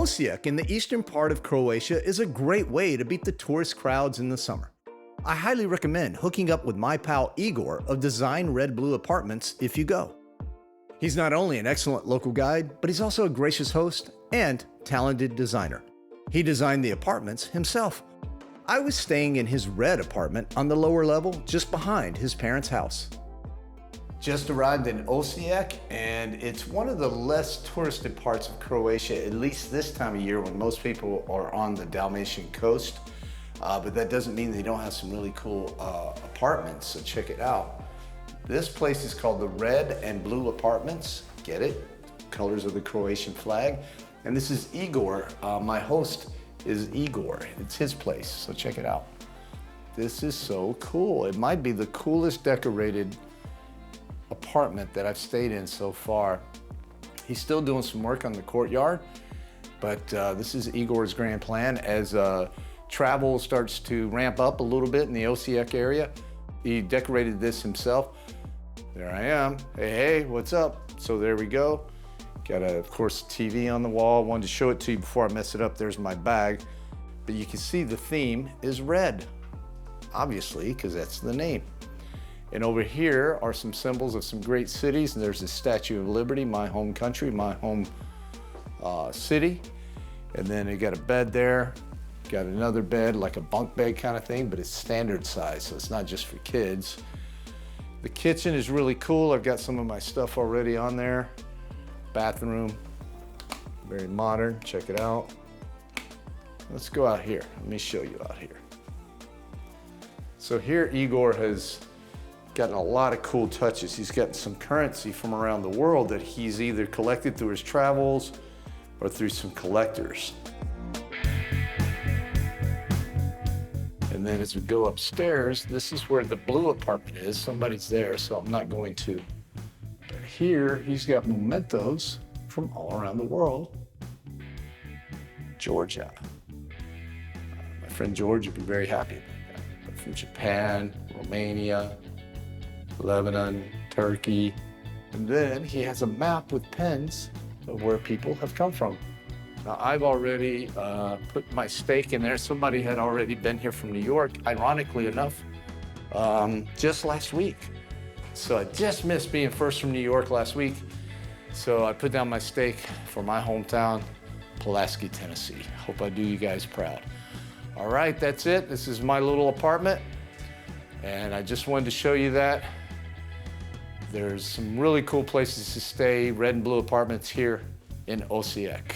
Osijek in the eastern part of Croatia is a great way to beat the tourist crowds in the summer. I highly recommend hooking up with my pal Igor of Design Red Blue Apartments if you go. He's not only an excellent local guide, but he's also a gracious host and talented designer. He designed the apartments himself. I was staying in his red apartment on the lower level just behind his parents' house. Just arrived in Osijek, and it's one of the less touristed parts of Croatia, at least this time of year when most people are on the Dalmatian coast. But that doesn't mean they don't have some really cool apartments, so check it out. This place is called the Red and Blue Apartments. Get it? Colors of the Croatian flag. And this is Igor. My host is Igor. It's his place, so check it out. This is so cool. It might be the coolest decorated apartment that I've stayed in so far. He's still doing some work on the courtyard, but this is Igor's grand plan as travel starts to ramp up a little bit in the Osijek area. He decorated this himself. There I am. Hey, what's up? So there we go. Got of course, TV on the wall. Wanted to show it to you before I mess it up. There's my bag. But you can see the theme is red, obviously, because that's the name. And over here are some symbols of some great cities. And there's the Statue of Liberty, my home country, my home city. And then they got a bed there. Got another bed, like a bunk bed kind of thing, but it's standard size, so it's not just for kids. The kitchen is really cool. I've got some of my stuff already on there. Bathroom, very modern, check it out. Let's go out here. Let me show you out here. So here Igor has gotten a lot of cool touches. He's gotten some currency from around the world that he's either collected through his travels or through some collectors. And then as we go upstairs, this is where the blue apartment is. Somebody's there, so I'm not going to. But here, he's got mementos from all around the world. Georgia. My friend George would be very happy about that. But from Japan, Romania, Lebanon, Turkey. And then he has a map with pens of where people have come from. Now, I've already put my stake in there. Somebody had already been here from New York, ironically enough, just last week. So I just missed being first from New York last week. So I put down my stake for my hometown, Pulaski, Tennessee. Hope I do you guys proud. All right, that's it. This is my little apartment. And I just wanted to show you that. There's some really cool places to stay, red and blue apartments here in Osijek.